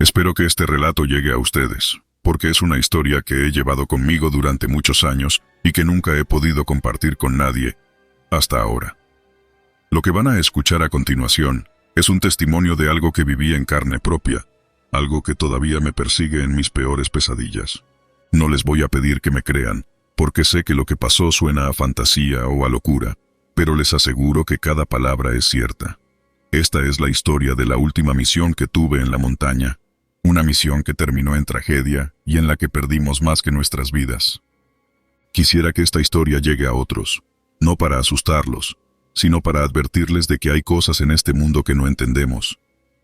Espero que este relato llegue a ustedes, porque es una historia que he llevado conmigo durante muchos años y que nunca he podido compartir con nadie hasta ahora. Lo que van a escuchar a continuación es un testimonio de algo que viví en carne propia, algo que todavía me persigue en mis peores pesadillas. No les voy a pedir que me crean, porque sé que lo que pasó suena a fantasía o a locura, pero les aseguro que cada palabra es cierta. Esta es la historia de la última misión que tuve en la montaña, una misión que terminó en tragedia y en la que perdimos más que nuestras vidas. Quisiera que esta historia llegue a otros, no para asustarlos, sino para advertirles de que hay cosas en este mundo que no entendemos,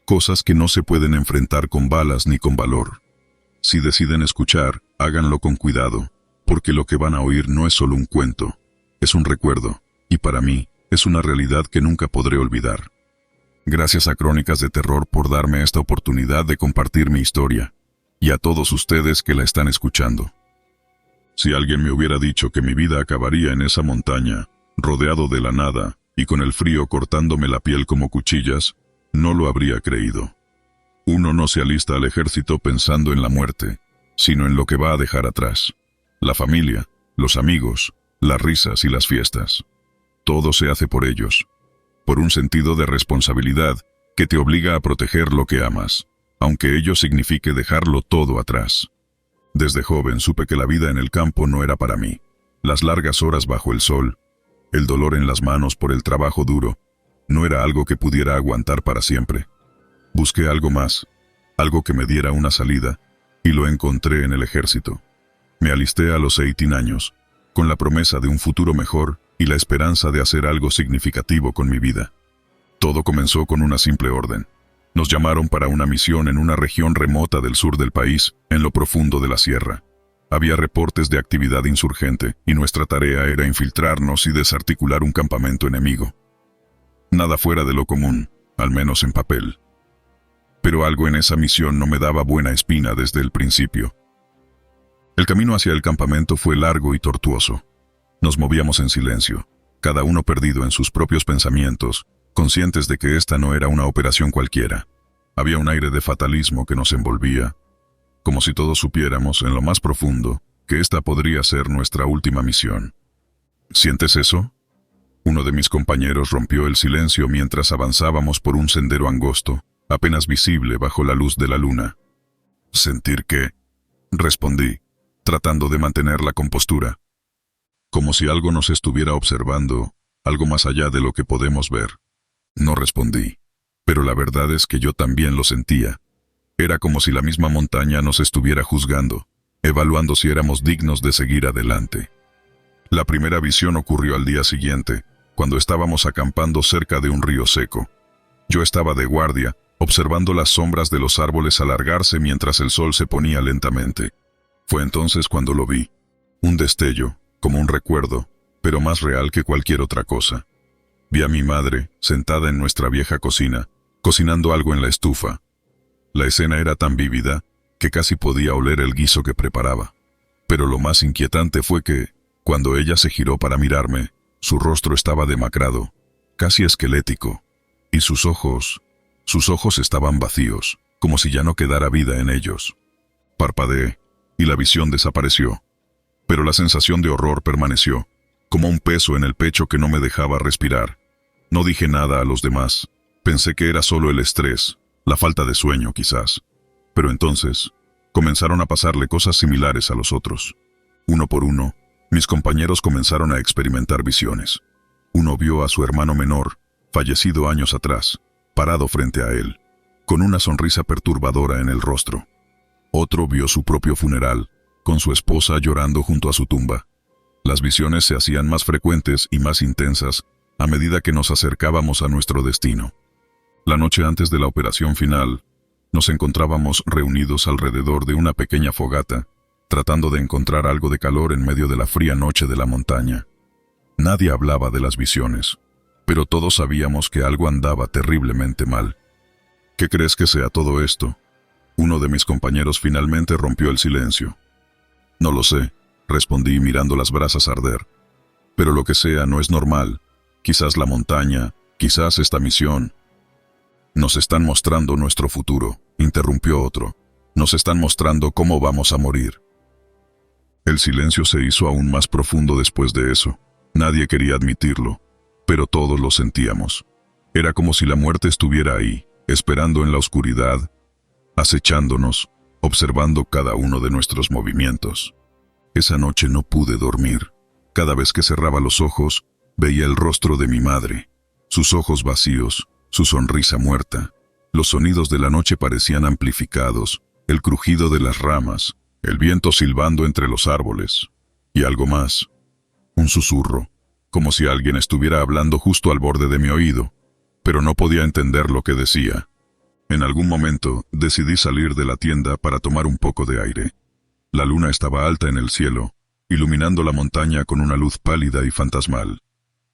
cosas que no se pueden enfrentar con balas ni con valor. Si deciden escuchar, háganlo con cuidado, porque lo que van a oír no es solo un cuento, es un recuerdo, y para mí, es una realidad que nunca podré olvidar. Gracias a Crónicas de Terror por darme esta oportunidad de compartir mi historia, y a todos ustedes que la están escuchando. Si alguien me hubiera dicho que mi vida acabaría en esa montaña, rodeado de la nada, y con el frío cortándome la piel como cuchillas, no lo habría creído. Uno no se alista al ejército pensando en la muerte, sino en lo que va a dejar atrás. La familia, los amigos, las risas y las fiestas. Todo se hace por ellos, por un sentido de responsabilidad que te obliga a proteger lo que amas, aunque ello signifique dejarlo todo atrás. Desde joven supe que la vida en el campo no era para mí. Las largas horas bajo el sol, el dolor en las manos por el trabajo duro, no era algo que pudiera aguantar para siempre. Busqué algo más, algo que me diera una salida, y lo encontré en el ejército. Me alisté a los 18 años, con la promesa de un futuro mejor y la esperanza de hacer algo significativo con mi vida. Todo comenzó con una simple orden. Nos llamaron para una misión en una región remota del sur del país, en lo profundo de la sierra. Había reportes de actividad insurgente, y nuestra tarea era infiltrarnos y desarticular un campamento enemigo. Nada fuera de lo común, al menos en papel. Pero algo en esa misión no me daba buena espina desde el principio. El camino hacia el campamento fue largo y tortuoso. Nos movíamos en silencio, cada uno perdido en sus propios pensamientos, conscientes de que esta no era una operación cualquiera. Había un aire de fatalismo que nos envolvía, como si todos supiéramos en lo más profundo que esta podría ser nuestra última misión. ¿Sientes eso? Uno de mis compañeros rompió el silencio mientras avanzábamos por un sendero angosto, apenas visible bajo la luz de la luna. ¿Sentir qué? Respondí, tratando de mantener la compostura. Como si algo nos estuviera observando, algo más allá de lo que podemos ver. No respondí, pero la verdad es que yo también lo sentía. Era como si la misma montaña nos estuviera juzgando, evaluando si éramos dignos de seguir adelante. La primera visión ocurrió al día siguiente, cuando estábamos acampando cerca de un río seco. Yo estaba de guardia, observando las sombras de los árboles alargarse mientras el sol se ponía lentamente. Fue entonces cuando lo vi. Un destello, como un recuerdo, pero más real que cualquier otra cosa. Vi a mi madre, sentada en nuestra vieja cocina, cocinando algo en la estufa. La escena era tan vívida que casi podía oler el guiso que preparaba. Pero lo más inquietante fue que, cuando ella se giró para mirarme, su rostro estaba demacrado, casi esquelético, y sus ojos estaban vacíos, como si ya no quedara vida en ellos. Parpadeé, y la visión desapareció. Pero la sensación de horror permaneció, como un peso en el pecho que no me dejaba respirar. No dije nada a los demás. Pensé que era solo el estrés, la falta de sueño quizás. Pero entonces, comenzaron a pasarle cosas similares a los otros. Uno por uno, mis compañeros comenzaron a experimentar visiones. Uno vio a su hermano menor, fallecido años atrás, parado frente a él, con una sonrisa perturbadora en el rostro. Otro vio su propio funeral, con su esposa llorando junto a su tumba. Las visiones se hacían más frecuentes y más intensas a medida que nos acercábamos a nuestro destino. La noche antes de la operación final, nos encontrábamos reunidos alrededor de una pequeña fogata, tratando de encontrar algo de calor en medio de la fría noche de la montaña. Nadie hablaba de las visiones, pero todos sabíamos que algo andaba terriblemente mal. ¿Qué crees que sea todo esto? Uno de mis compañeros finalmente rompió el silencio. No lo sé, respondí mirando las brasas arder. Pero lo que sea no es normal. Quizás la montaña, quizás esta misión. Nos están mostrando nuestro futuro, interrumpió otro. Nos están mostrando cómo vamos a morir. El silencio se hizo aún más profundo después de eso. Nadie quería admitirlo, pero todos lo sentíamos. Era como si la muerte estuviera ahí, esperando en la oscuridad, acechándonos, observando cada uno de nuestros movimientos. Esa noche no pude dormir. Cada vez que cerraba los ojos, veía el rostro de mi madre, sus ojos vacíos, su sonrisa muerta. Los sonidos de la noche parecían amplificados, el crujido de las ramas, el viento silbando entre los árboles. Y algo más, un susurro, como si alguien estuviera hablando justo al borde de mi oído, pero no podía entender lo que decía. En algún momento decidí salir de la tienda para tomar un poco de aire. La luna estaba alta en el cielo, iluminando la montaña con una luz pálida y fantasmal.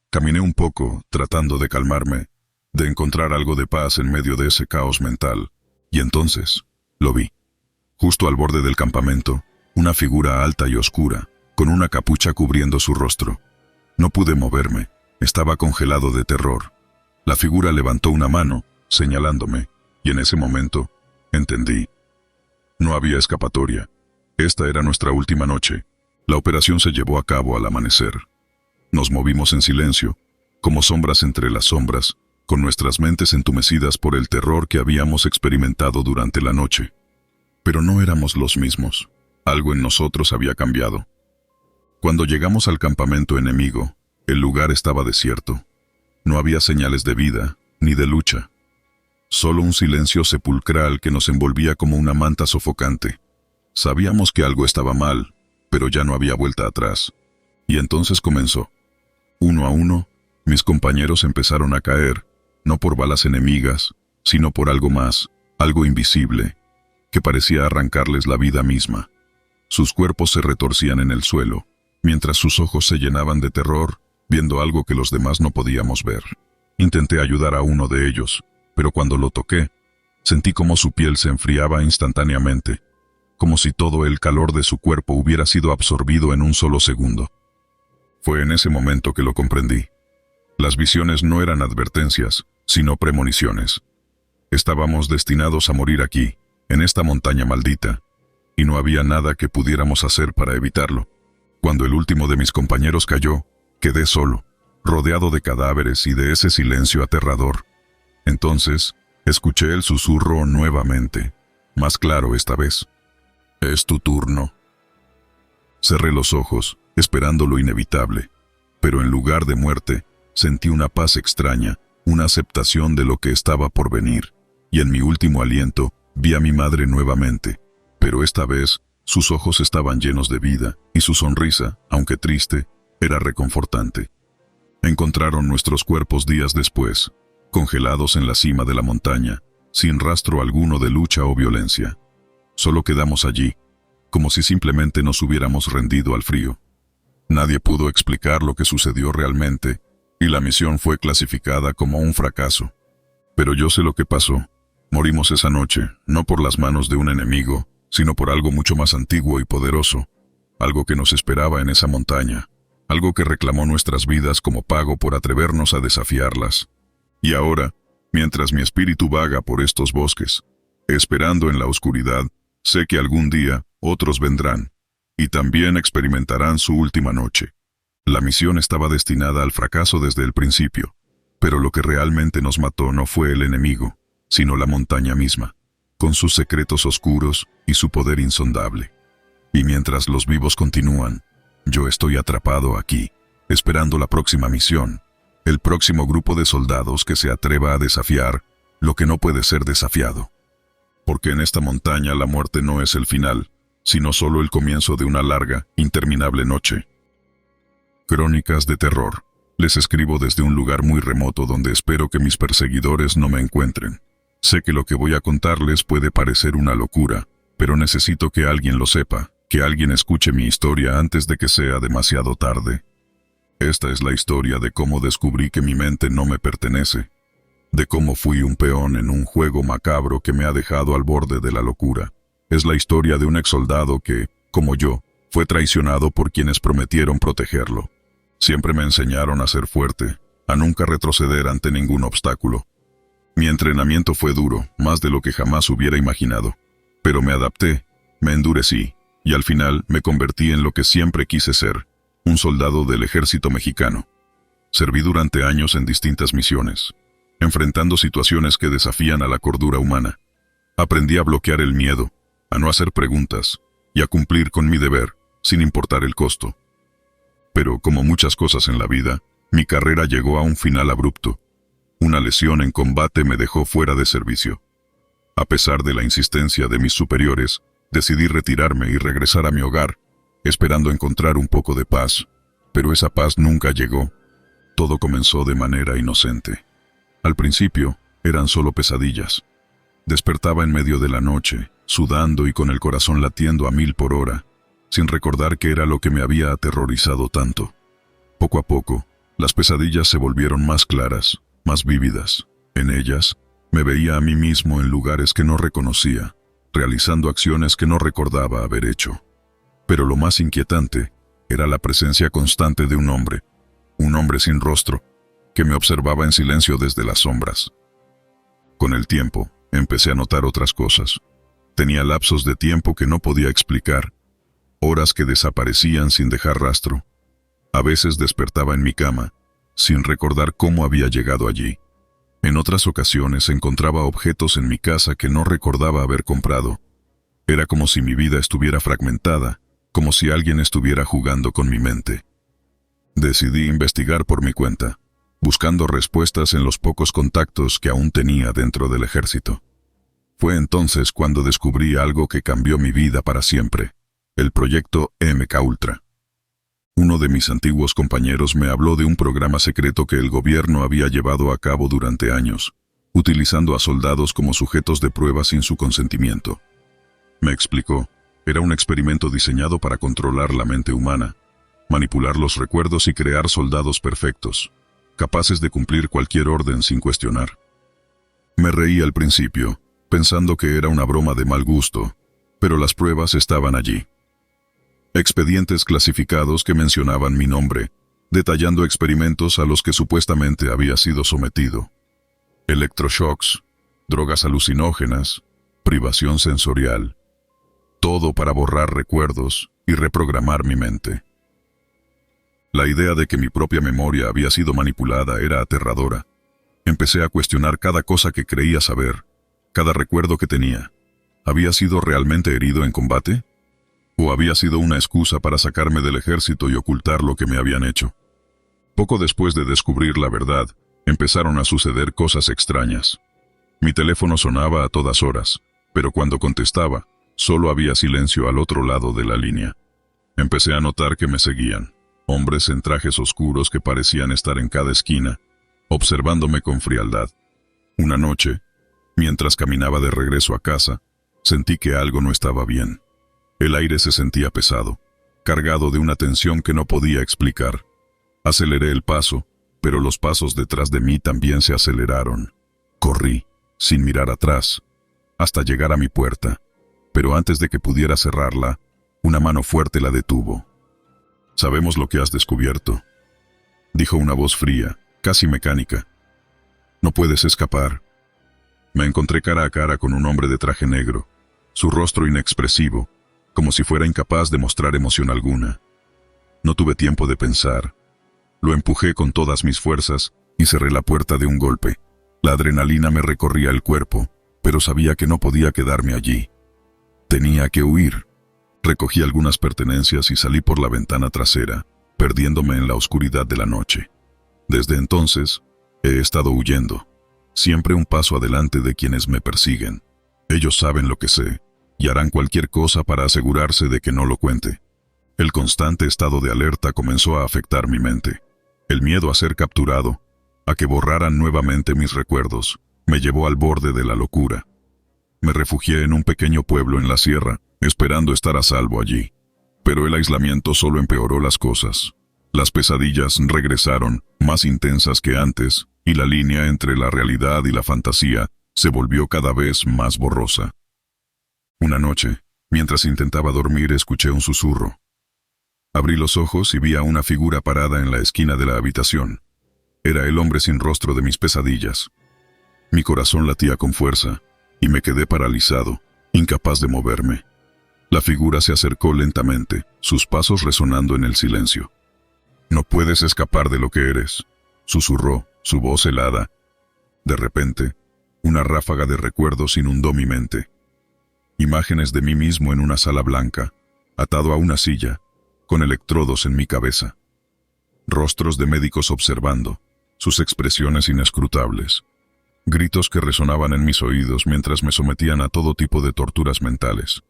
Caminé un poco, tratando de calmarme, de encontrar algo de paz en medio de ese caos mental, y entonces lo vi. Justo al borde del campamento, una figura alta y oscura, con una capucha cubriendo su rostro. No pude moverme, estaba congelado de terror. La figura levantó una mano, señalándome, y en ese momento, entendí. No había escapatoria. Esta era nuestra última noche. La operación se llevó a cabo al amanecer. Nos movimos en silencio, como sombras entre las sombras, con nuestras mentes entumecidas por el terror que habíamos experimentado durante la noche. Pero no éramos los mismos. Algo en nosotros había cambiado. Cuando llegamos al campamento enemigo, el lugar estaba desierto. No había señales de vida, ni de lucha. Solo un silencio sepulcral que nos envolvía como una manta sofocante. Sabíamos que algo estaba mal, pero ya no había vuelta atrás. Y entonces comenzó. Uno a uno, mis compañeros empezaron a caer, no por balas enemigas, sino por algo más, algo invisible, que parecía arrancarles la vida misma. Sus cuerpos se retorcían en el suelo, mientras sus ojos se llenaban de terror, viendo algo que los demás no podíamos ver. Intenté ayudar a uno de ellos, pero cuando lo toqué, sentí como su piel se enfriaba instantáneamente, como si todo el calor de su cuerpo hubiera sido absorbido en un solo segundo. Fue en ese momento que lo comprendí. Las visiones no eran advertencias, sino premoniciones. Estábamos destinados a morir aquí, en esta montaña maldita, y no había nada que pudiéramos hacer para evitarlo. Cuando el último de mis compañeros cayó, quedé solo, rodeado de cadáveres y de ese silencio aterrador. Entonces, escuché el susurro nuevamente, más claro esta vez. «Es tu turno». Cerré los ojos, esperando lo inevitable, pero en lugar de muerte, sentí una paz extraña, una aceptación de lo que estaba por venir, y en mi último aliento, vi a mi madre nuevamente, pero esta vez, sus ojos estaban llenos de vida, y su sonrisa, aunque triste, era reconfortante. Encontraron nuestros cuerpos días después, congelados en la cima de la montaña, sin rastro alguno de lucha o violencia. Solo quedamos allí, como si simplemente nos hubiéramos rendido al frío. Nadie pudo explicar lo que sucedió realmente, y la misión fue clasificada como un fracaso. Pero yo sé lo que pasó. Morimos esa noche, no por las manos de un enemigo, sino por algo mucho más antiguo y poderoso, algo que nos esperaba en esa montaña, algo que reclamó nuestras vidas como pago por atrevernos a desafiarlas. Y ahora, mientras mi espíritu vaga por estos bosques, esperando en la oscuridad, sé que algún día otros vendrán, y también experimentarán su última noche. La misión estaba destinada al fracaso desde el principio, pero lo que realmente nos mató no fue el enemigo, sino la montaña misma, con sus secretos oscuros y su poder insondable. Y mientras los vivos continúan, yo estoy atrapado aquí, esperando la próxima misión, el próximo grupo de soldados que se atreva a desafiar lo que no puede ser desafiado. Porque en esta montaña la muerte no es el final, sino solo el comienzo de una larga, interminable noche. Crónicas de terror. Les escribo desde un lugar muy remoto donde espero que mis perseguidores no me encuentren. Sé que lo que voy a contarles puede parecer una locura, pero necesito que alguien lo sepa, que alguien escuche mi historia antes de que sea demasiado tarde. Esta es la historia de cómo descubrí que mi mente no me pertenece, de cómo fui un peón en un juego macabro que me ha dejado al borde de la locura. Es la historia de un exsoldado que, como yo, fue traicionado por quienes prometieron protegerlo. Siempre me enseñaron a ser fuerte, a nunca retroceder ante ningún obstáculo. Mi entrenamiento fue duro, más de lo que jamás hubiera imaginado. Pero me adapté, me endurecí, y al final me convertí en lo que siempre quise ser, un soldado del ejército mexicano. Serví durante años en distintas misiones, enfrentando situaciones que desafían a la cordura humana. Aprendí a bloquear el miedo, a no hacer preguntas, y a cumplir con mi deber, sin importar el costo. Pero, como muchas cosas en la vida, mi carrera llegó a un final abrupto. Una lesión en combate me dejó fuera de servicio. A pesar de la insistencia de mis superiores, decidí retirarme y regresar a mi hogar, esperando encontrar un poco de paz. Pero esa paz nunca llegó. Todo comenzó de manera inocente. Al principio, eran solo pesadillas. Despertaba en medio de la noche, sudando y con el corazón latiendo a 1000 por hora, sin recordar qué era lo que me había aterrorizado tanto. Poco a poco, las pesadillas se volvieron más claras, más vívidas. En ellas, me veía a mí mismo en lugares que no reconocía, realizando acciones que no recordaba haber hecho. Pero lo más inquietante era la presencia constante de un hombre sin rostro, que me observaba en silencio desde las sombras. Con el tiempo, empecé a notar otras cosas. Tenía lapsos de tiempo que no podía explicar, horas que desaparecían sin dejar rastro. A veces despertaba en mi cama, sin recordar cómo había llegado allí. En otras ocasiones encontraba objetos en mi casa que no recordaba haber comprado. Era como si mi vida estuviera fragmentada, como si alguien estuviera jugando con mi mente. Decidí investigar por mi cuenta, buscando respuestas en los pocos contactos que aún tenía dentro del ejército. Fue entonces cuando descubrí algo que cambió mi vida para siempre, el proyecto MK Ultra. Uno de mis antiguos compañeros me habló de un programa secreto que el gobierno había llevado a cabo durante años, utilizando a soldados como sujetos de prueba sin su consentimiento. Me explicó, era un experimento diseñado para controlar la mente humana, manipular los recuerdos y crear soldados perfectos, capaces de cumplir cualquier orden sin cuestionar. Me reí al principio, pensando que era una broma de mal gusto, pero las pruebas estaban allí. Expedientes clasificados que mencionaban mi nombre, detallando experimentos a los que supuestamente había sido sometido. Electroshocks, drogas alucinógenas, privación sensorial. Todo para borrar recuerdos y reprogramar mi mente. La idea de que mi propia memoria había sido manipulada era aterradora. Empecé a cuestionar cada cosa que creía saber, cada recuerdo que tenía. ¿Había sido realmente herido en combate? ¿O había sido una excusa para sacarme del ejército y ocultar lo que me habían hecho? Poco después de descubrir la verdad, empezaron a suceder cosas extrañas. Mi teléfono sonaba a todas horas, pero cuando contestaba, solo había silencio al otro lado de la línea. Empecé a notar que me seguían, hombres en trajes oscuros que parecían estar en cada esquina, observándome con frialdad. Una noche, mientras caminaba de regreso a casa, sentí que algo no estaba bien. El aire se sentía pesado, cargado de una tensión que no podía explicar. Aceleré el paso, pero los pasos detrás de mí también se aceleraron. Corrí, sin mirar atrás, hasta llegar a mi puerta, pero antes de que pudiera cerrarla, una mano fuerte la detuvo. «Sabemos lo que has descubierto», dijo una voz fría, casi mecánica. «No puedes escapar». Me encontré cara a cara con un hombre de traje negro, su rostro inexpresivo, como si fuera incapaz de mostrar emoción alguna. No tuve tiempo de pensar. Lo empujé con todas mis fuerzas y cerré la puerta de un golpe. La adrenalina me recorría el cuerpo, pero sabía que no podía quedarme allí. Tenía que huir. Recogí algunas pertenencias y salí por la ventana trasera, perdiéndome en la oscuridad de la noche. Desde entonces, he estado huyendo, siempre un paso adelante de quienes me persiguen. Ellos saben lo que sé, y harán cualquier cosa para asegurarse de que no lo cuente. El constante estado de alerta comenzó a afectar mi mente. El miedo a ser capturado, a que borraran nuevamente mis recuerdos, me llevó al borde de la locura. Me refugié en un pequeño pueblo en la sierra, esperando estar a salvo allí. Pero el aislamiento solo empeoró las cosas. Las pesadillas regresaron, más intensas que antes, y la línea entre la realidad y la fantasía se volvió cada vez más borrosa. Una noche, mientras intentaba dormir, escuché un susurro. Abrí los ojos y vi a una figura parada en la esquina de la habitación. Era el hombre sin rostro de mis pesadillas. Mi corazón latía con fuerza, y me quedé paralizado, incapaz de moverme. La figura se acercó lentamente, sus pasos resonando en el silencio. «No puedes escapar de lo que eres», susurró, su voz helada. De repente, una ráfaga de recuerdos inundó mi mente. Imágenes de mí mismo en una sala blanca, atado a una silla, con electrodos en mi cabeza. Rostros de médicos observando, sus expresiones inescrutables. Gritos que resonaban en mis oídos mientras me sometían a todo tipo de torturas mentales.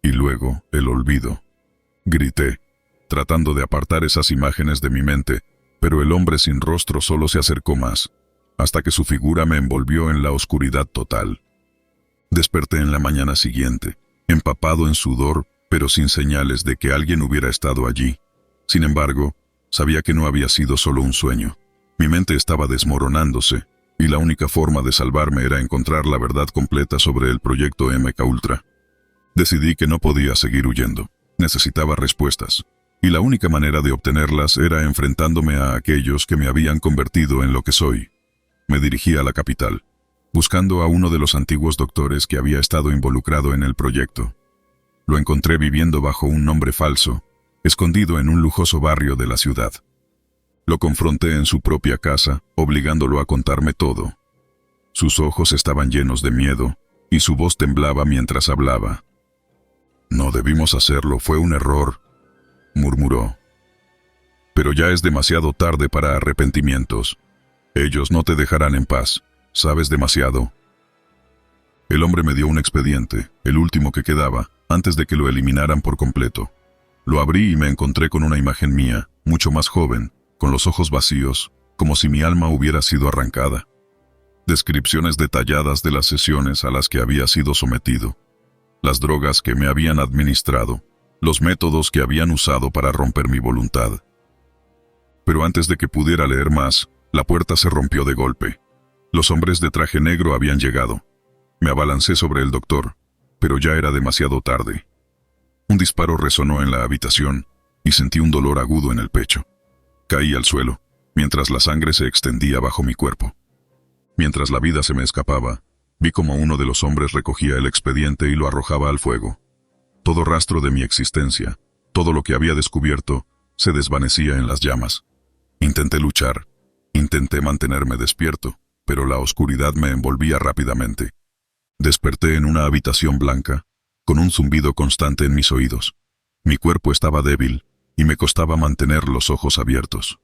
Y luego, el olvido. Grité, tratando de apartar esas imágenes de mi mente, pero el hombre sin rostro solo se acercó más, hasta que su figura me envolvió en la oscuridad total. Desperté en la mañana siguiente, empapado en sudor, pero sin señales de que alguien hubiera estado allí. Sin embargo, sabía que no había sido solo un sueño. Mi mente estaba desmoronándose, y la única forma de salvarme era encontrar la verdad completa sobre el proyecto MKUltra. Decidí que no podía seguir huyendo. Necesitaba respuestas, y la única manera de obtenerlas era enfrentándome a aquellos que me habían convertido en lo que soy. Me dirigí a la capital, buscando a uno de los antiguos doctores que había estado involucrado en el proyecto. Lo encontré viviendo bajo un nombre falso, escondido en un lujoso barrio de la ciudad. Lo confronté en su propia casa, obligándolo a contarme todo. Sus ojos estaban llenos de miedo, y su voz temblaba mientras hablaba. «No debimos hacerlo, fue un error», murmuró. «Pero ya es demasiado tarde para arrepentimientos. Ellos no te dejarán en paz. Sabes demasiado». El hombre me dio un expediente, el último que quedaba, antes de que lo eliminaran por completo. Lo abrí y me encontré con una imagen mía, mucho más joven, con los ojos vacíos, como si mi alma hubiera sido arrancada. Descripciones detalladas de las sesiones a las que había sido sometido, las drogas que me habían administrado, los métodos que habían usado para romper mi voluntad. Pero antes de que pudiera leer más, la puerta se rompió de golpe. Los hombres de traje negro habían llegado. Me abalancé sobre el doctor, pero ya era demasiado tarde. Un disparo resonó en la habitación y sentí un dolor agudo en el pecho. Caí al suelo, mientras la sangre se extendía bajo mi cuerpo. Mientras la vida se me escapaba, vi como uno de los hombres recogía el expediente y lo arrojaba al fuego. Todo rastro de mi existencia, todo lo que había descubierto, se desvanecía en las llamas. Intenté luchar, intenté mantenerme despierto, pero la oscuridad me envolvía rápidamente. Desperté en una habitación blanca, con un zumbido constante en mis oídos. Mi cuerpo estaba débil, y me costaba mantener los ojos abiertos.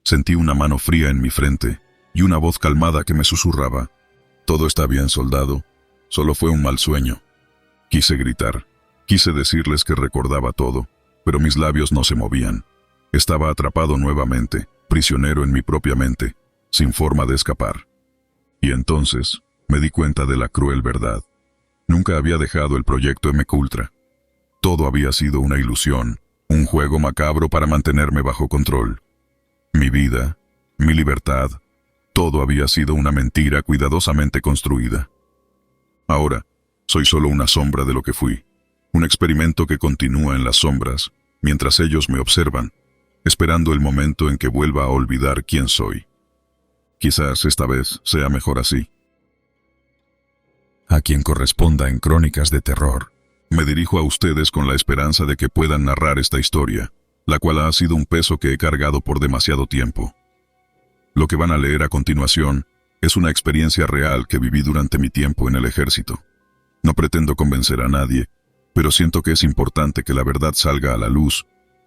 Sentí una mano fría en mi frente, y una voz calmada que me susurraba: «Todo está bien, soldado, solo fue un mal sueño». Quise gritar, quise decirles que recordaba todo, pero mis labios no se movían. Estaba atrapado nuevamente, prisionero en mi propia mente, sin forma de escapar. Y entonces, me di cuenta de la cruel verdad. Nunca había dejado el proyecto MKUltra. Todo había sido una ilusión, un juego macabro para mantenerme bajo control. Mi vida, mi libertad, todo había sido una mentira cuidadosamente construida. Ahora, soy solo una sombra de lo que fui, un experimento que continúa en las sombras, mientras ellos me observan, esperando el momento en que vuelva a olvidar quién soy. Quizás esta vez sea mejor así. A quien corresponda en Crónicas de Terror, me dirijo a ustedes con la esperanza de que puedan narrar esta historia, la cual ha sido un peso que he cargado por demasiado tiempo. Lo que van a leer a continuación es una experiencia real que viví durante mi tiempo en el ejército. No pretendo convencer a nadie, pero siento que es importante que la verdad salga a la luz,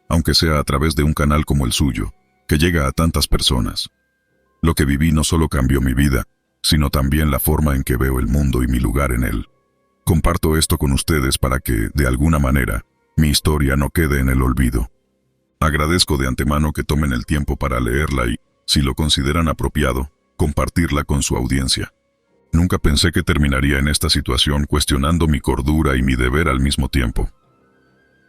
aunque sea a través de un canal como el suyo, que llega a tantas personas. Lo que viví no solo cambió mi vida, sino también la forma en que veo el mundo y mi lugar en él. Comparto esto con ustedes para que, de alguna manera, mi historia no quede en el olvido. Agradezco de antemano que tomen el tiempo para leerla y, si lo consideran apropiado, compartirla con su audiencia. Nunca pensé que terminaría en esta situación cuestionando mi cordura y mi deber al mismo tiempo.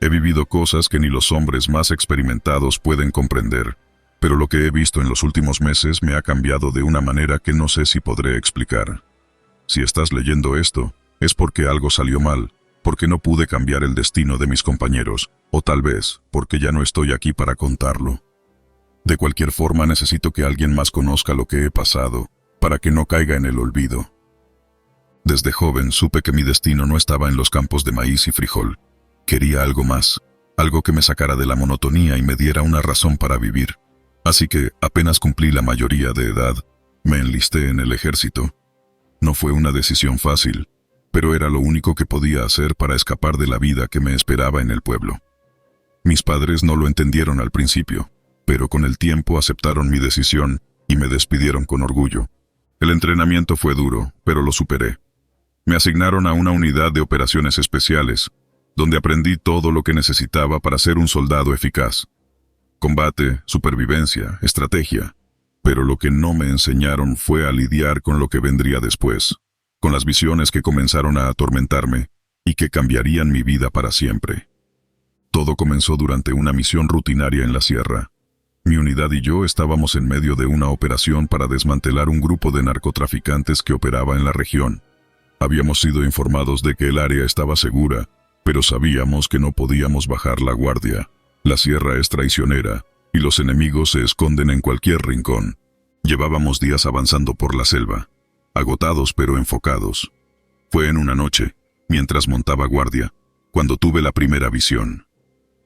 He vivido cosas que ni los hombres más experimentados pueden comprender, pero lo que he visto en los últimos meses me ha cambiado de una manera que no sé si podré explicar. Si estás leyendo esto, es porque algo salió mal, porque no pude cambiar el destino de mis compañeros, o tal vez porque ya no estoy aquí para contarlo. De cualquier forma, necesito que alguien más conozca lo que he pasado, para que no caiga en el olvido. Desde joven supe que mi destino no estaba en los campos de maíz y frijol. Quería algo más, algo que me sacara de la monotonía y me diera una razón para vivir. Así que, apenas cumplí la mayoría de edad, me enlisté en el ejército. No fue una decisión fácil, pero era lo único que podía hacer para escapar de la vida que me esperaba en el pueblo. Mis padres no lo entendieron al principio, pero con el tiempo aceptaron mi decisión y me despidieron con orgullo. El entrenamiento fue duro, pero lo superé. Me asignaron a una unidad de operaciones especiales, donde aprendí todo lo que necesitaba para ser un soldado eficaz. Combate, supervivencia, estrategia. Pero lo que no me enseñaron fue a lidiar con lo que vendría después, con las visiones que comenzaron a atormentarme y que cambiarían mi vida para siempre. Todo comenzó durante una misión rutinaria en la sierra. Mi unidad y yo estábamos en medio de una operación para desmantelar un grupo de narcotraficantes que operaba en la región. Habíamos sido informados de que el área estaba segura, pero sabíamos que no podíamos bajar la guardia. La sierra es traicionera, y los enemigos se esconden en cualquier rincón. Llevábamos días avanzando por la selva, agotados pero enfocados. Fue en una noche, mientras montaba guardia, cuando tuve la primera visión.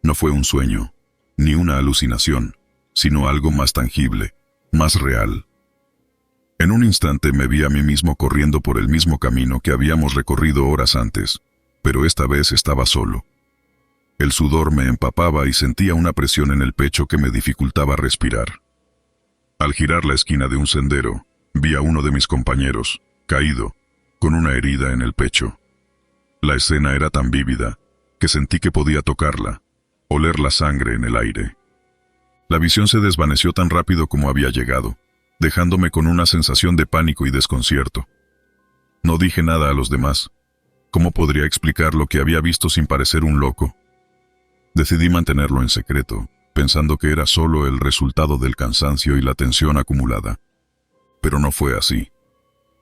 No fue un sueño, ni una alucinación, sino algo más tangible, más real. En un instante me vi a mí mismo corriendo por el mismo camino que habíamos recorrido horas antes, pero esta vez estaba solo. El sudor me empapaba y sentía una presión en el pecho que me dificultaba respirar. Al girar la esquina de un sendero, vi a uno de mis compañeros, caído, con una herida en el pecho. La escena era tan vívida, que sentí que podía tocarla, oler la sangre en el aire. La visión se desvaneció tan rápido como había llegado, dejándome con una sensación de pánico y desconcierto. No dije nada a los demás. ¿Cómo podría explicar lo que había visto sin parecer un loco? Decidí mantenerlo en secreto, pensando que era solo el resultado del cansancio y la tensión acumulada. Pero no fue así.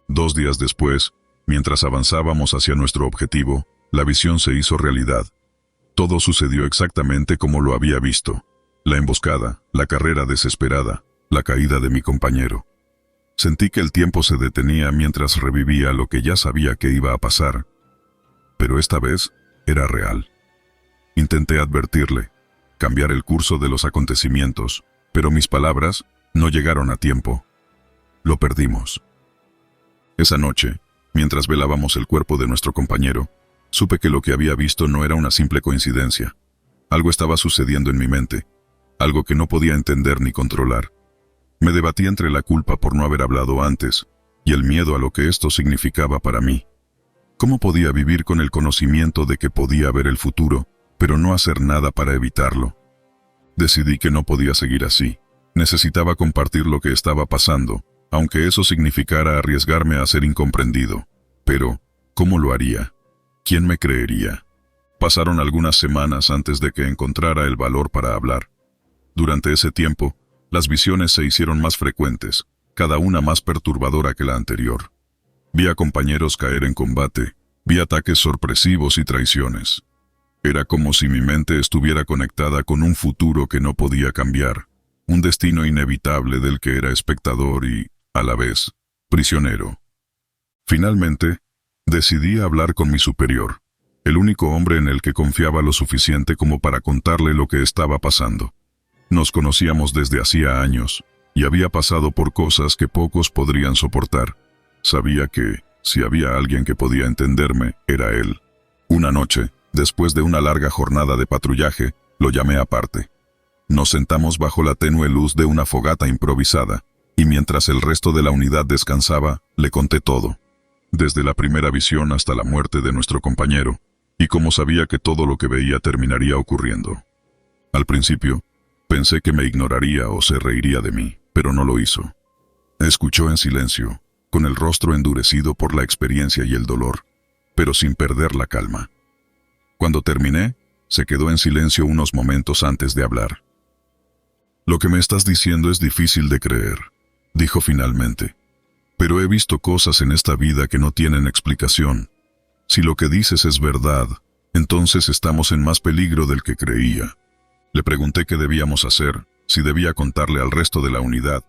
2 días después, mientras avanzábamos hacia nuestro objetivo, la visión se hizo realidad. Todo sucedió exactamente como lo había visto. La emboscada, la carrera desesperada, la caída de mi compañero. Sentí que el tiempo se detenía mientras revivía lo que ya sabía que iba a pasar. Pero esta vez era real. Intenté advertirle, cambiar el curso de los acontecimientos, pero mis palabras no llegaron a tiempo. Lo perdimos. Esa noche, mientras velábamos el cuerpo de nuestro compañero, supe que lo que había visto no era una simple coincidencia. Algo estaba sucediendo en mi mente, algo que no podía entender ni controlar. Me debatí entre la culpa por no haber hablado antes y el miedo a lo que esto significaba para mí. ¿Cómo podía vivir con el conocimiento de que podía ver el futuro, pero no hacer nada para evitarlo? Decidí que no podía seguir así. Necesitaba compartir lo que estaba pasando, aunque eso significara arriesgarme a ser incomprendido. Pero, ¿cómo lo haría? ¿Quién me creería? Pasaron algunas semanas antes de que encontrara el valor para hablar. Durante ese tiempo, las visiones se hicieron más frecuentes, cada una más perturbadora que la anterior. Vi a compañeros caer en combate, vi ataques sorpresivos y traiciones. Era como si mi mente estuviera conectada con un futuro que no podía cambiar, un destino inevitable del que era espectador y, a la vez, prisionero. Finalmente, decidí hablar con mi superior, el único hombre en el que confiaba lo suficiente como para contarle lo que estaba pasando. Nos conocíamos desde hacía años, y había pasado por cosas que pocos podrían soportar. Sabía que, si había alguien que podía entenderme, era él. Una noche, después de una larga jornada de patrullaje, lo llamé aparte. Nos sentamos bajo la tenue luz de una fogata improvisada, y mientras el resto de la unidad descansaba, le conté todo. Desde la primera visión hasta la muerte de nuestro compañero, y como sabía que todo lo que veía terminaría ocurriendo. Al principio, pensé que me ignoraría o se reiría de mí, pero no lo hizo. Escuchó en silencio, con el rostro endurecido por la experiencia y el dolor, pero sin perder la calma. Cuando terminé, se quedó en silencio unos momentos antes de hablar. «Lo que me estás diciendo es difícil de creer», dijo finalmente. «Pero he visto cosas en esta vida que no tienen explicación. Si lo que dices es verdad, entonces estamos en más peligro del que creía». Le pregunté qué debíamos hacer, si debía contarle al resto de la unidad,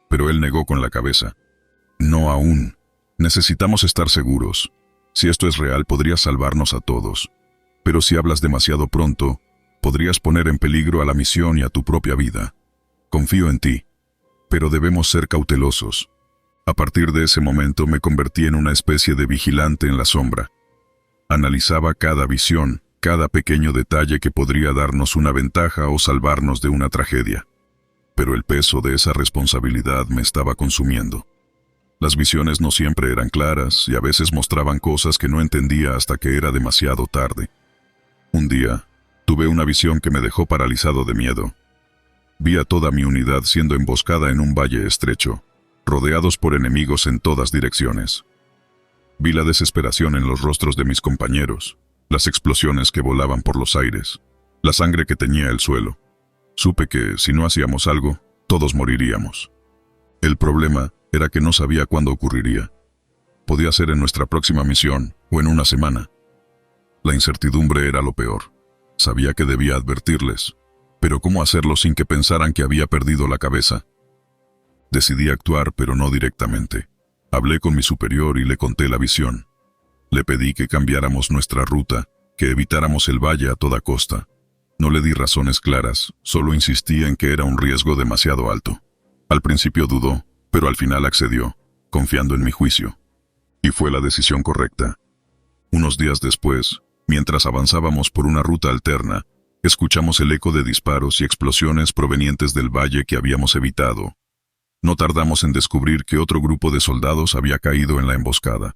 pero él negó con la cabeza. No aún. Necesitamos estar seguros. Si esto es real, podría salvarnos a todos. Pero si hablas demasiado pronto, podrías poner en peligro a la misión y a tu propia vida. Confío en ti, pero debemos ser cautelosos. A partir de ese momento me convertí en una especie de vigilante en la sombra. Analizaba cada visión, cada pequeño detalle que podría darnos una ventaja o salvarnos de una tragedia. Pero el peso de esa responsabilidad me estaba consumiendo. Las visiones no siempre eran claras y a veces mostraban cosas que no entendía hasta que era demasiado tarde. Un día, tuve una visión que me dejó paralizado de miedo. Vi a toda mi unidad siendo emboscada en un valle estrecho, rodeados por enemigos en todas direcciones. Vi la desesperación en los rostros de mis compañeros, las explosiones que volaban por los aires, la sangre que teñía el suelo. Supe que, si no hacíamos algo, todos moriríamos. El problema era que no sabía cuándo ocurriría. Podía ser en nuestra próxima misión o en una semana. La incertidumbre era lo peor. Sabía que debía advertirles, pero ¿cómo hacerlo sin que pensaran que había perdido la cabeza? Decidí actuar, pero no directamente. Hablé con mi superior y le conté la visión. Le pedí que cambiáramos nuestra ruta, que evitáramos el valle a toda costa. No le di razones claras, solo insistí en que era un riesgo demasiado alto. Al principio dudó, pero al final accedió, confiando en mi juicio. Y fue la decisión correcta. Unos días después, mientras avanzábamos por una ruta alterna, escuchamos el eco de disparos y explosiones provenientes del valle que habíamos evitado. No tardamos en descubrir que otro grupo de soldados había caído en la emboscada.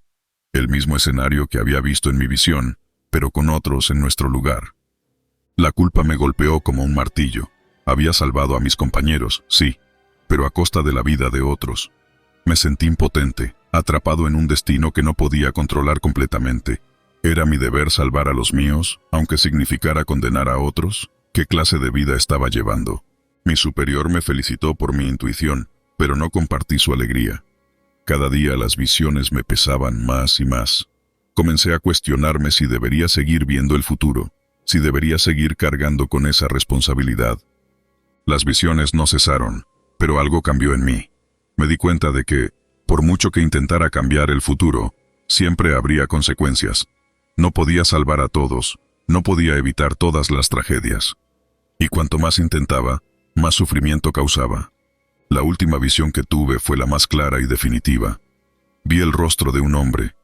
El mismo escenario que había visto en mi visión, pero con otros en nuestro lugar. La culpa me golpeó como un martillo. Había salvado a mis compañeros, sí, pero a costa de la vida de otros. Me sentí impotente, atrapado en un destino que no podía controlar completamente. ¿Era mi deber salvar a los míos, aunque significara condenar a otros? ¿Qué clase de vida estaba llevando? Mi superior me felicitó por mi intuición, pero no compartí su alegría. Cada día las visiones me pesaban más y más. Comencé a cuestionarme si debería seguir viendo el futuro, si debería seguir cargando con esa responsabilidad. Las visiones no cesaron, pero algo cambió en mí. Me di cuenta de que, por mucho que intentara cambiar el futuro, siempre habría consecuencias. No podía salvar a todos, no podía evitar todas las tragedias. Y cuanto más intentaba, más sufrimiento causaba. La última visión que tuve fue la más clara y definitiva. Vi el rostro de un hombre,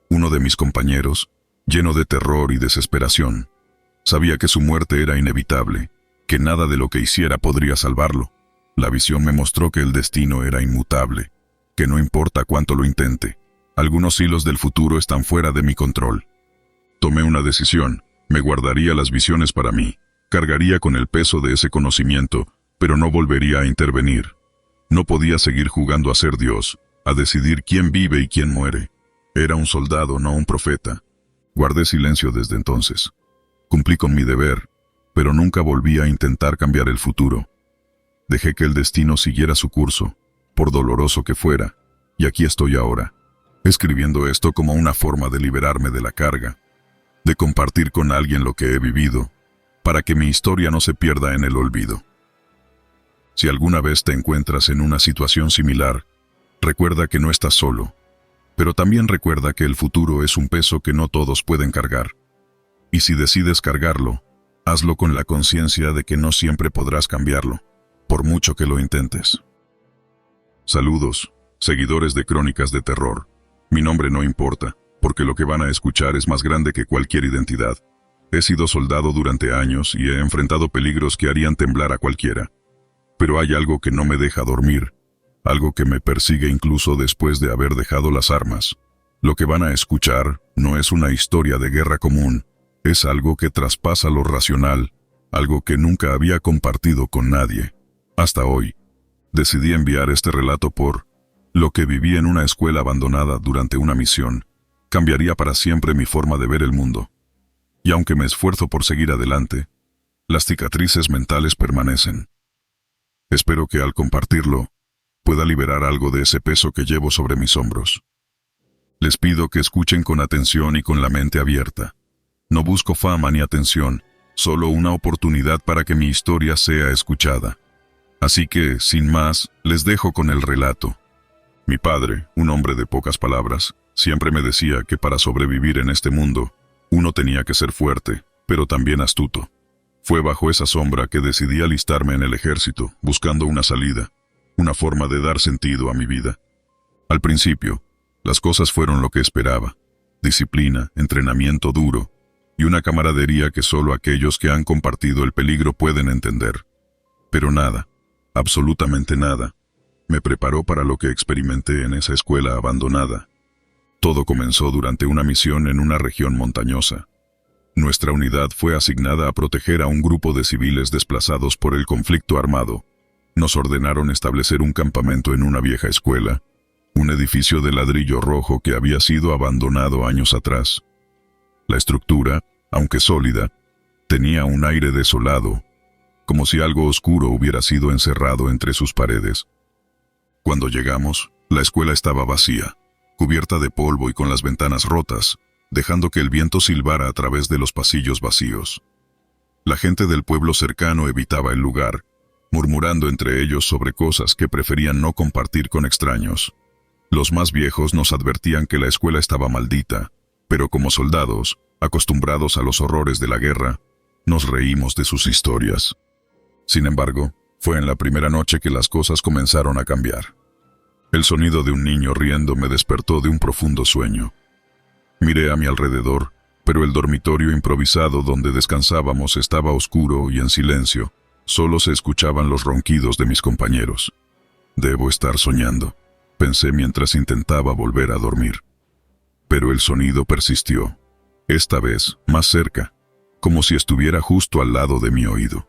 uno de mis compañeros, lleno de terror y desesperación. Sabía que su muerte era inevitable, que nada de lo que hiciera podría salvarlo. La visión me mostró que el destino era inmutable, que no importa cuánto lo intente, algunos hilos del futuro están fuera de mi control. Tomé una decisión, me guardaría las visiones para mí, cargaría con el peso de ese conocimiento, pero no volvería a intervenir. No podía seguir jugando a ser Dios, a decidir quién vive y quién muere. Era un soldado, no un profeta. Guardé silencio desde entonces. Cumplí con mi deber, pero nunca volví a intentar cambiar el futuro. Dejé que el destino siguiera su curso, por doloroso que fuera, y aquí estoy ahora, escribiendo esto como una forma de liberarme de la carga, de compartir con alguien lo que he vivido, para que mi historia no se pierda en el olvido. Si alguna vez te encuentras en una situación similar, recuerda que no estás solo, pero también recuerda que el futuro es un peso que no todos pueden cargar. Y si decides cargarlo, hazlo con la conciencia de que no siempre podrás cambiarlo, por mucho que lo intentes. Saludos, seguidores de Crónicas de Terror. Mi nombre no importa, porque lo que van a escuchar es más grande que cualquier identidad. He sido soldado durante años y he enfrentado peligros que harían temblar a cualquiera. Pero hay algo que no me deja dormir, algo que me persigue incluso después de haber dejado las armas. Lo que van a escuchar no es una historia de guerra común, es algo que traspasa lo racional, algo que nunca había compartido con nadie. Hasta hoy, decidí enviar este relato por lo que viví en una escuela abandonada durante una misión. Cambiaría para siempre mi forma de ver el mundo. Y aunque me esfuerzo por seguir adelante, las cicatrices mentales permanecen. Espero que al compartirlo, pueda liberar algo de ese peso que llevo sobre mis hombros. Les pido que escuchen con atención y con la mente abierta. No busco fama ni atención, solo una oportunidad para que mi historia sea escuchada. Así que, sin más, les dejo con el relato. Mi padre, un hombre de pocas palabras, siempre me decía que para sobrevivir en este mundo, uno tenía que ser fuerte, pero también astuto. Fue bajo esa sombra que decidí alistarme en el ejército, buscando una salida, una forma de dar sentido a mi vida. Al principio, las cosas fueron lo que esperaba: disciplina, entrenamiento duro y una camaradería que solo aquellos que han compartido el peligro pueden entender. Pero nada, absolutamente nada, me preparó para lo que experimenté en esa escuela abandonada. Todo comenzó durante una misión en una región montañosa. Nuestra unidad fue asignada a proteger a un grupo de civiles desplazados por el conflicto armado. Nos ordenaron establecer un campamento en una vieja escuela, un edificio de ladrillo rojo que había sido abandonado años atrás. La estructura, aunque sólida, tenía un aire desolado, como si algo oscuro hubiera sido encerrado entre sus paredes. Cuando llegamos, la escuela estaba vacía, cubierta de polvo y con las ventanas rotas, dejando que el viento silbara a través de los pasillos vacíos. La gente del pueblo cercano evitaba el lugar, murmurando entre ellos sobre cosas que preferían no compartir con extraños. Los más viejos nos advertían que la escuela estaba maldita, pero como soldados, acostumbrados a los horrores de la guerra, nos reímos de sus historias. Sin embargo, fue en la primera noche que las cosas comenzaron a cambiar. El sonido de un niño riendo me despertó de un profundo sueño. Miré a mi alrededor, pero el dormitorio improvisado donde descansábamos estaba oscuro y en silencio. Solo se escuchaban los ronquidos de mis compañeros. Debo estar soñando, pensé mientras intentaba volver a dormir. Pero el sonido persistió, esta vez más cerca, como si estuviera justo al lado de mi oído.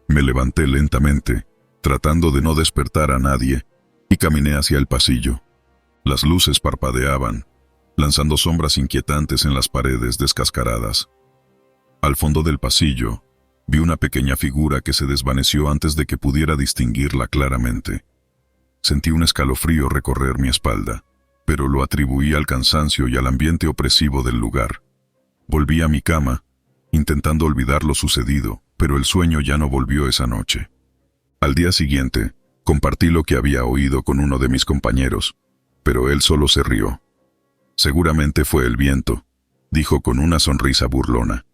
Me levanté lentamente, tratando de no despertar a nadie, y caminé hacia el pasillo. Las luces parpadeaban, lanzando sombras inquietantes en las paredes descascaradas. Al fondo del pasillo, vi una pequeña figura que se desvaneció antes de que pudiera distinguirla claramente. Sentí un escalofrío recorrer mi espalda, pero lo atribuí al cansancio y al ambiente opresivo del lugar. Volví a mi cama, intentando olvidar lo sucedido, pero el sueño ya no volvió esa noche. Al día siguiente, compartí lo que había oído con uno de mis compañeros, pero él solo se rió. Seguramente fue el viento, dijo con una sonrisa burlona.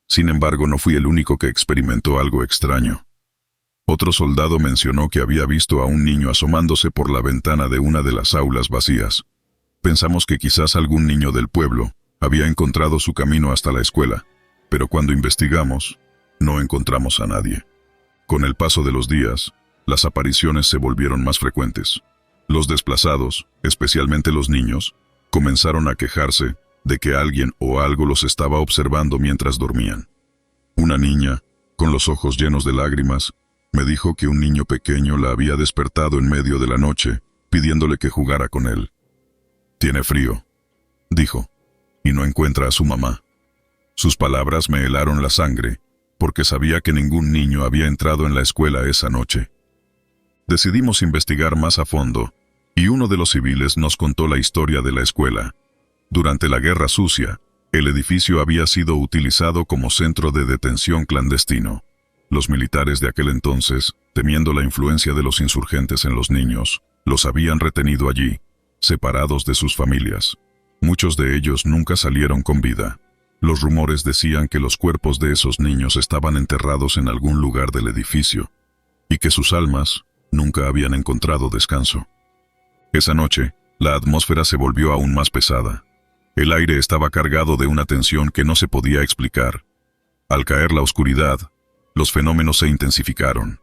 Sin embargo, no fui el único que experimentó algo extraño. Otro soldado mencionó que había visto a un niño asomándose por la ventana de una de las aulas vacías. Pensamos que quizás algún niño del pueblo había encontrado su camino hasta la escuela, pero cuando investigamos, no encontramos a nadie. Con el paso de los días, las apariciones se volvieron más frecuentes. Los desplazados, especialmente los niños, comenzaron a quejarse de que alguien o algo los estaba observando mientras dormían. Una niña, con los ojos llenos de lágrimas, me dijo que un niño pequeño la había despertado en medio de la noche, pidiéndole que jugara con él. «Tiene frío», dijo, «y no encuentra a su mamá». Sus palabras me helaron la sangre, porque sabía que ningún niño había entrado en la escuela esa noche. Decidimos investigar más a fondo, y uno de los civiles nos contó la historia de la escuela. Durante la Guerra Sucia, el edificio había sido utilizado como centro de detención clandestino. Los militares de aquel entonces, temiendo la influencia de los insurgentes en los niños, los habían retenido allí, separados de sus familias. Muchos de ellos nunca salieron con vida. Los rumores decían que los cuerpos de esos niños estaban enterrados en algún lugar del edificio, y que sus almas nunca habían encontrado descanso. Esa noche, la atmósfera se volvió aún más pesada. El aire estaba cargado de una tensión que no se podía explicar. Al caer la oscuridad, los fenómenos se intensificaron.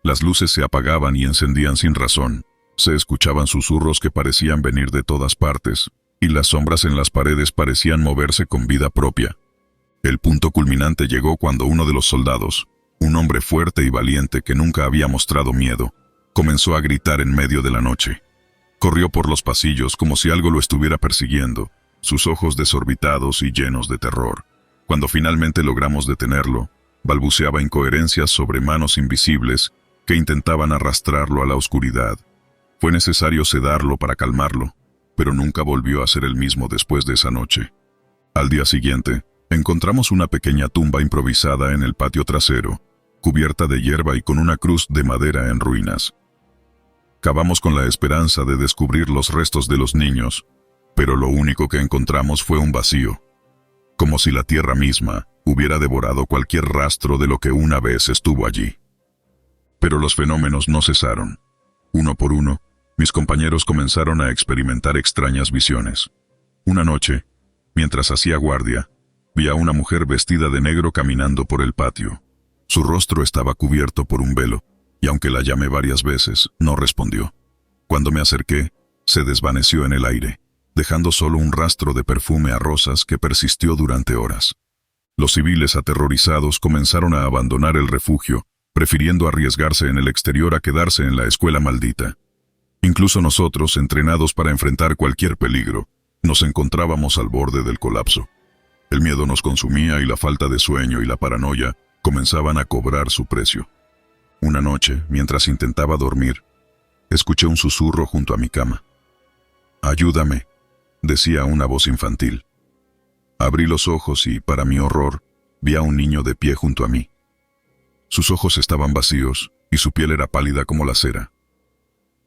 Las luces se apagaban y encendían sin razón. Se escuchaban susurros que parecían venir de todas partes, y las sombras en las paredes parecían moverse con vida propia. El punto culminante llegó cuando uno de los soldados, un hombre fuerte y valiente que nunca había mostrado miedo, comenzó a gritar en medio de la noche. Corrió por los pasillos como si algo lo estuviera persiguiendo, sus ojos desorbitados y llenos de terror. Cuando finalmente logramos detenerlo, balbuceaba incoherencias sobre manos invisibles que intentaban arrastrarlo a la oscuridad. Fue necesario sedarlo para calmarlo, pero nunca volvió a ser el mismo después de esa noche. Al día siguiente, encontramos una pequeña tumba improvisada en el patio trasero, cubierta de hierba y con una cruz de madera en ruinas. Cavamos con la esperanza de descubrir los restos de los niños, pero lo único que encontramos fue un vacío, como si la tierra misma hubiera devorado cualquier rastro de lo que una vez estuvo allí. Pero los fenómenos no cesaron. Uno por uno, mis compañeros comenzaron a experimentar extrañas visiones. Una noche, mientras hacía guardia, vi a una mujer vestida de negro caminando por el patio. Su rostro estaba cubierto por un velo, y aunque la llamé varias veces, no respondió. Cuando me acerqué, se desvaneció en el aire, dejando solo un rastro de perfume a rosas que persistió durante horas. Los civiles aterrorizados comenzaron a abandonar el refugio, prefiriendo arriesgarse en el exterior a quedarse en la escuela maldita. Incluso nosotros, entrenados para enfrentar cualquier peligro, nos encontrábamos al borde del colapso. El miedo nos consumía y la falta de sueño y la paranoia comenzaban a cobrar su precio. Una noche, mientras intentaba dormir, escuché un susurro junto a mi cama. «Ayúdame», decía una voz infantil. Abrí los ojos y, para mi horror, vi a un niño de pie junto a mí. Sus ojos estaban vacíos y su piel era pálida como la cera.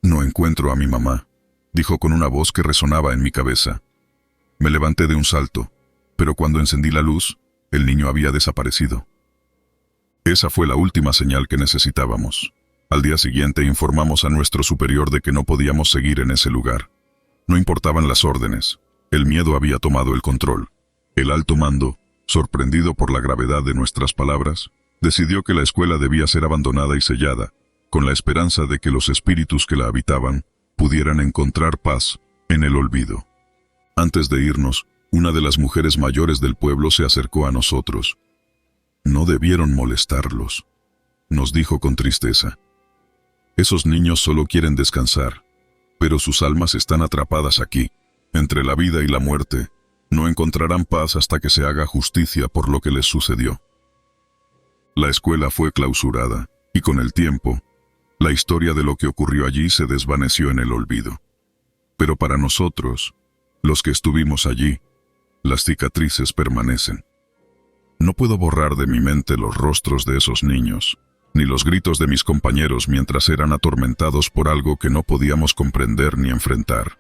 «No encuentro a mi mamá», dijo con una voz que resonaba en mi cabeza. Me levanté de un salto, pero cuando encendí la luz, el niño había desaparecido. Esa fue la última señal que necesitábamos. Al día siguiente informamos a nuestro superior de que no podíamos seguir en ese lugar. No importaban las órdenes, el miedo había tomado el control. El alto mando, sorprendido por la gravedad de nuestras palabras, decidió que la escuela debía ser abandonada y sellada, con la esperanza de que los espíritus que la habitaban pudieran encontrar paz en el olvido. Antes de irnos, una de las mujeres mayores del pueblo se acercó a nosotros. «No debieron molestarlos», nos dijo con tristeza. «Esos niños solo quieren descansar, pero sus almas están atrapadas aquí, entre la vida y la muerte. No encontrarán paz hasta que se haga justicia por lo que les sucedió». La escuela fue clausurada, y con el tiempo, la historia de lo que ocurrió allí se desvaneció en el olvido. Pero para nosotros, los que estuvimos allí, las cicatrices permanecen. No puedo borrar de mi mente los rostros de esos niños, ni los gritos de mis compañeros mientras eran atormentados por algo que no podíamos comprender ni enfrentar.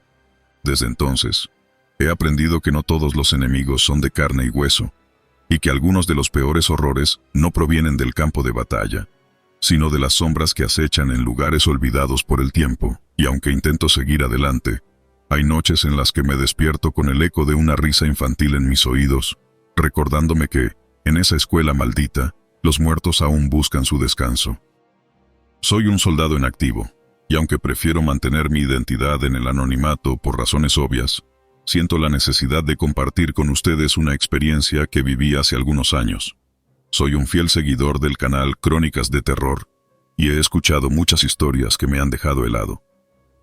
Desde entonces, he aprendido que no todos los enemigos son de carne y hueso, y que algunos de los peores horrores no provienen del campo de batalla, sino de las sombras que acechan en lugares olvidados por el tiempo, y aunque intento seguir adelante, hay noches en las que me despierto con el eco de una risa infantil en mis oídos, recordándome que, en esa escuela maldita, los muertos aún buscan su descanso. Soy un soldado en activo, y aunque prefiero mantener mi identidad en el anonimato por razones obvias, siento la necesidad de compartir con ustedes una experiencia que viví hace algunos años. Soy un fiel seguidor del canal Crónicas de Terror, y he escuchado muchas historias que me han dejado helado.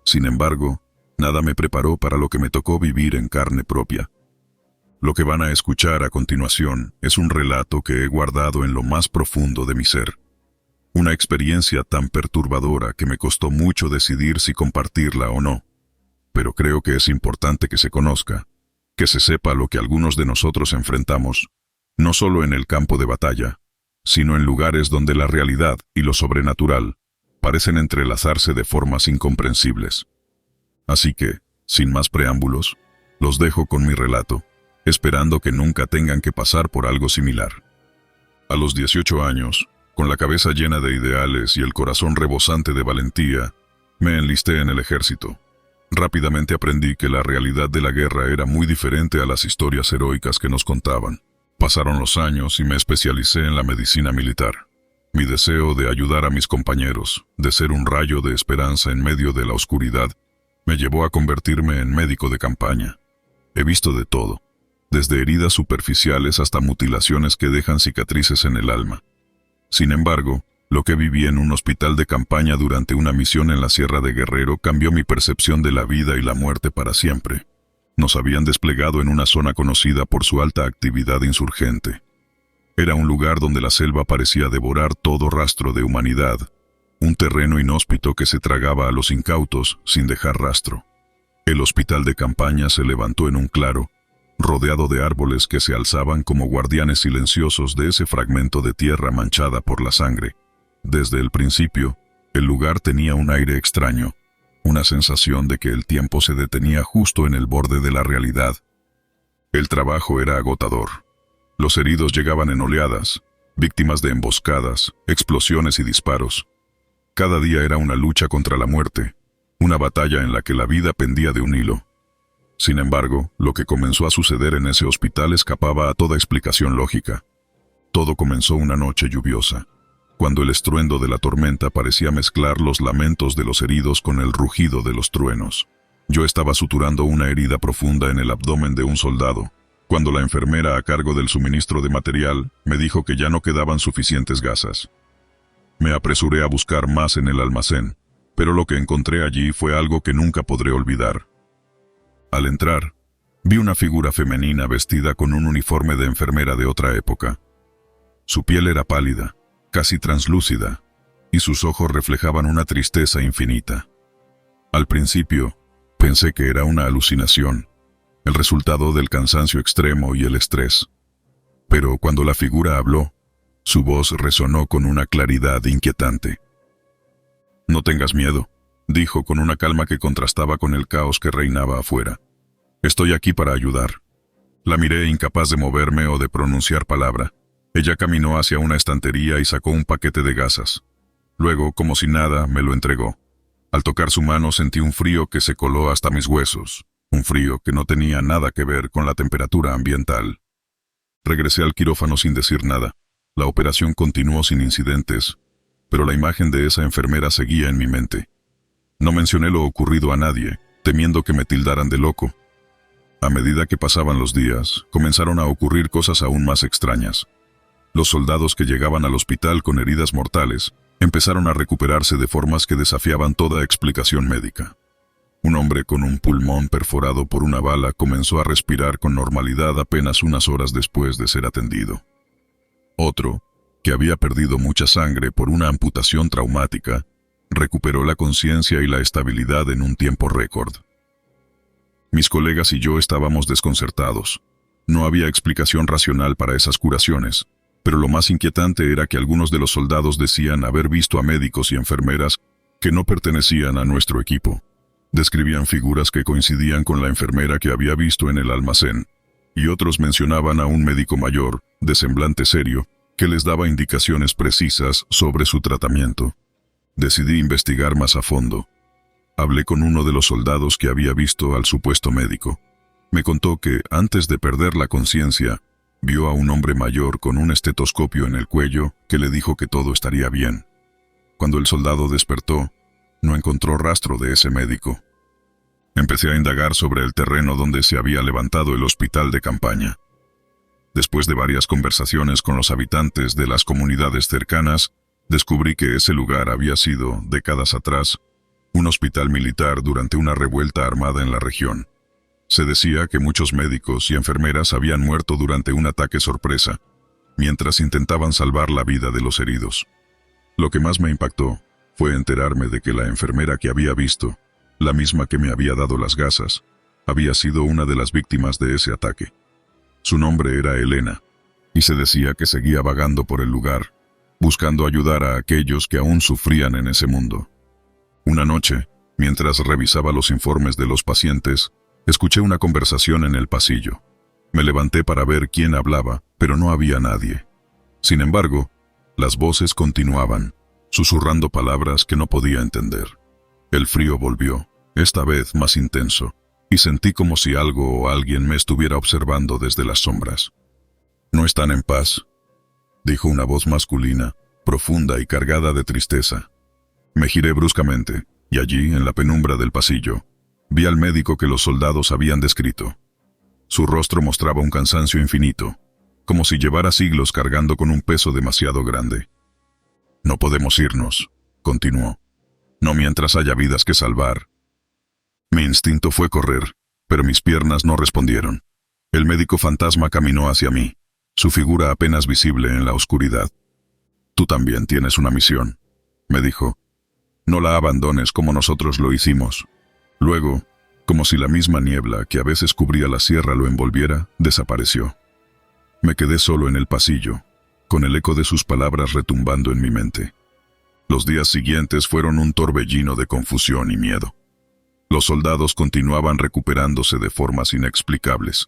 Sin embargo, nada me preparó para lo que me tocó vivir en carne propia. Lo que van a escuchar a continuación es un relato que he guardado en lo más profundo de mi ser. Una experiencia tan perturbadora que me costó mucho decidir si compartirla o no. Pero creo que es importante que se conozca, que se sepa lo que algunos de nosotros enfrentamos, no solo en el campo de batalla, sino en lugares donde la realidad y lo sobrenatural parecen entrelazarse de formas incomprensibles. Así que, sin más preámbulos, los dejo con mi relato, esperando que nunca tengan que pasar por algo similar. A los 18 años, con la cabeza llena de ideales y el corazón rebosante de valentía, me enlisté en el ejército. Rápidamente aprendí que la realidad de la guerra era muy diferente a las historias heroicas que nos contaban. Pasaron los años y me especialicé en la medicina militar. Mi deseo de ayudar a mis compañeros, de ser un rayo de esperanza en medio de la oscuridad, me llevó a convertirme en médico de campaña. He visto de todo, desde heridas superficiales hasta mutilaciones que dejan cicatrices en el alma. Sin embargo, lo que viví en un hospital de campaña durante una misión en la Sierra de Guerrero cambió mi percepción de la vida y la muerte para siempre. Nos habían desplegado en una zona conocida por su alta actividad insurgente. Era un lugar donde la selva parecía devorar todo rastro de humanidad, un terreno inhóspito que se tragaba a los incautos sin dejar rastro. El hospital de campaña se levantó en un claro, rodeado de árboles que se alzaban como guardianes silenciosos de ese fragmento de tierra manchada por la sangre. Desde el principio, el lugar tenía un aire extraño, una sensación de que el tiempo se detenía justo en el borde de la realidad. El trabajo era agotador. Los heridos llegaban en oleadas, víctimas de emboscadas, explosiones y disparos. Cada día era una lucha contra la muerte, una batalla en la que la vida pendía de un hilo. Sin embargo, lo que comenzó a suceder en ese hospital escapaba a toda explicación lógica. Todo comenzó una noche lluviosa, cuando el estruendo de la tormenta parecía mezclar los lamentos de los heridos con el rugido de los truenos. Yo estaba suturando una herida profunda en el abdomen de un soldado, cuando la enfermera a cargo del suministro de material me dijo que ya no quedaban suficientes gasas. Me apresuré a buscar más en el almacén, pero lo que encontré allí fue algo que nunca podré olvidar. Al entrar, vi una figura femenina vestida con un uniforme de enfermera de otra época. Su piel era pálida, casi translúcida, y sus ojos reflejaban una tristeza infinita. Al principio, pensé que era una alucinación, el resultado del cansancio extremo y el estrés. Pero cuando la figura habló, su voz resonó con una claridad inquietante. «No tengas miedo», dijo con una calma que contrastaba con el caos que reinaba afuera. «Estoy aquí para ayudar». La miré incapaz de moverme o de pronunciar palabra. Ella caminó hacia una estantería y sacó un paquete de gasas. Luego, como si nada, me lo entregó. Al tocar su mano sentí un frío que se coló hasta mis huesos, un frío que no tenía nada que ver con la temperatura ambiental. Regresé al quirófano sin decir nada. La operación continuó sin incidentes, pero la imagen de esa enfermera seguía en mi mente. No mencioné lo ocurrido a nadie, temiendo que me tildaran de loco. A medida que pasaban los días, comenzaron a ocurrir cosas aún más extrañas. Los soldados que llegaban al hospital con heridas mortales empezaron a recuperarse de formas que desafiaban toda explicación médica. Un hombre con un pulmón perforado por una bala comenzó a respirar con normalidad apenas unas horas después de ser atendido. Otro, que había perdido mucha sangre por una amputación traumática, recuperó la conciencia y la estabilidad en un tiempo récord. Mis colegas y yo estábamos desconcertados. No había explicación racional para esas curaciones, pero lo más inquietante era que algunos de los soldados decían haber visto a médicos y enfermeras que no pertenecían a nuestro equipo. Describían figuras que coincidían con la enfermera que había visto en el almacén, y otros mencionaban a un médico mayor, de semblante serio, que les daba indicaciones precisas sobre su tratamiento. Decidí investigar más a fondo. Hablé con uno de los soldados que había visto al supuesto médico. Me contó que, antes de perder la conciencia, vio a un hombre mayor con un estetoscopio en el cuello que le dijo que todo estaría bien. Cuando el soldado despertó, no encontró rastro de ese médico. Empecé a indagar sobre el terreno donde se había levantado el hospital de campaña. Después de varias conversaciones con los habitantes de las comunidades cercanas, descubrí que ese lugar había sido, décadas atrás, un hospital militar durante una revuelta armada en la región. Se decía que muchos médicos y enfermeras habían muerto durante un ataque sorpresa, mientras intentaban salvar la vida de los heridos. Lo que más me impactó fue enterarme de que la enfermera que había visto, la misma que me había dado las gasas, había sido una de las víctimas de ese ataque. Su nombre era Elena, y se decía que seguía vagando por el lugar, buscando ayudar a aquellos que aún sufrían en ese mundo. Una noche, mientras revisaba los informes de los pacientes, escuché una conversación en el pasillo. Me levanté para ver quién hablaba, pero no había nadie. Sin embargo, las voces continuaban, susurrando palabras que no podía entender. El frío volvió, esta vez más intenso, y sentí como si algo o alguien me estuviera observando desde las sombras. «¿No están en paz?», dijo una voz masculina, profunda y cargada de tristeza. Me giré bruscamente, y allí, en la penumbra del pasillo, vi al médico que los soldados habían descrito. Su rostro mostraba un cansancio infinito, como si llevara siglos cargando con un peso demasiado grande. «No podemos irnos», continuó. «No mientras haya vidas que salvar». Mi instinto fue correr, pero mis piernas no respondieron. El médico fantasma caminó hacia mí, su figura apenas visible en la oscuridad. «Tú también tienes una misión», me dijo. «No la abandones como nosotros lo hicimos». Luego, como si la misma niebla que a veces cubría la sierra lo envolviera, desapareció. Me quedé solo en el pasillo, con el eco de sus palabras retumbando en mi mente. Los días siguientes fueron un torbellino de confusión y miedo. Los soldados continuaban recuperándose de formas inexplicables,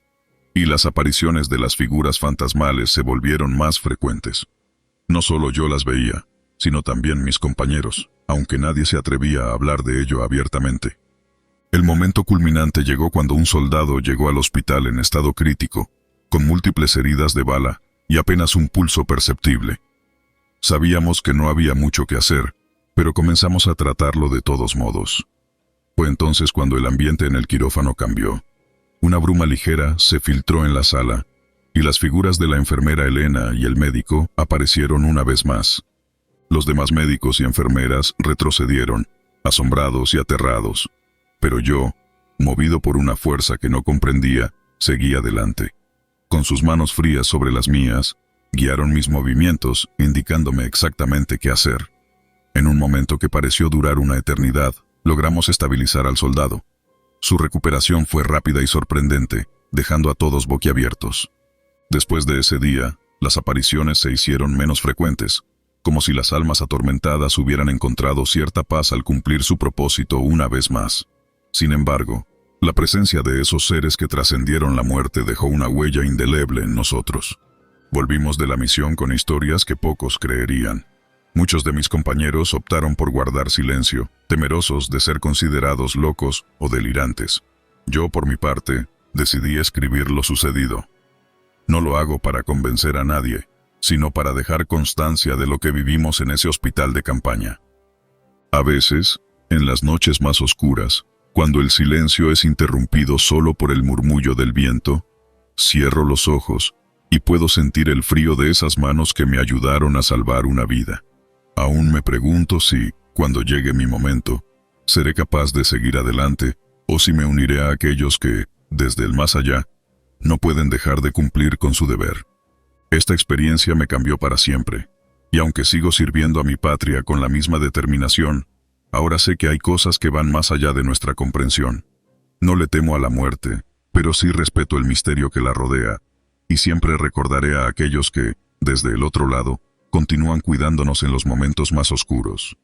y las apariciones de las figuras fantasmales se volvieron más frecuentes. No solo yo las veía, sino también mis compañeros, aunque nadie se atrevía a hablar de ello abiertamente. El momento culminante llegó cuando un soldado llegó al hospital en estado crítico, con múltiples heridas de bala y apenas un pulso perceptible. Sabíamos que no había mucho que hacer, pero comenzamos a tratarlo de todos modos. Fue entonces cuando el ambiente en el quirófano cambió. Una bruma ligera se filtró en la sala, y las figuras de la enfermera Elena y el médico aparecieron una vez más. Los demás médicos y enfermeras retrocedieron, asombrados y aterrados, pero yo, movido por una fuerza que no comprendía, seguí adelante. Con sus manos frías sobre las mías, guiaron mis movimientos, indicándome exactamente qué hacer. En un momento que pareció durar una eternidad, logramos estabilizar al soldado. Su recuperación fue rápida y sorprendente, dejando a todos boquiabiertos. Después de ese día, las apariciones se hicieron menos frecuentes, como si las almas atormentadas hubieran encontrado cierta paz al cumplir su propósito una vez más. Sin embargo, la presencia de esos seres que trascendieron la muerte dejó una huella indeleble en nosotros. Volvimos de la misión con historias que pocos creerían. Muchos de mis compañeros optaron por guardar silencio, temerosos de ser considerados locos o delirantes. Yo, por mi parte, decidí escribir lo sucedido. No lo hago para convencer a nadie, sino para dejar constancia de lo que vivimos en ese hospital de campaña. A veces, en las noches más oscuras, cuando el silencio es interrumpido solo por el murmullo del viento, cierro los ojos y puedo sentir el frío de esas manos que me ayudaron a salvar una vida. Aún me pregunto si, cuando llegue mi momento, seré capaz de seguir adelante o si me uniré a aquellos que, desde el más allá, no pueden dejar de cumplir con su deber. Esta experiencia me cambió para siempre, y aunque sigo sirviendo a mi patria con la misma determinación, ahora sé que hay cosas que van más allá de nuestra comprensión. No le temo a la muerte, pero sí respeto el misterio que la rodea, y siempre recordaré a aquellos que, desde el otro lado, continúan cuidándonos en los momentos más oscuros.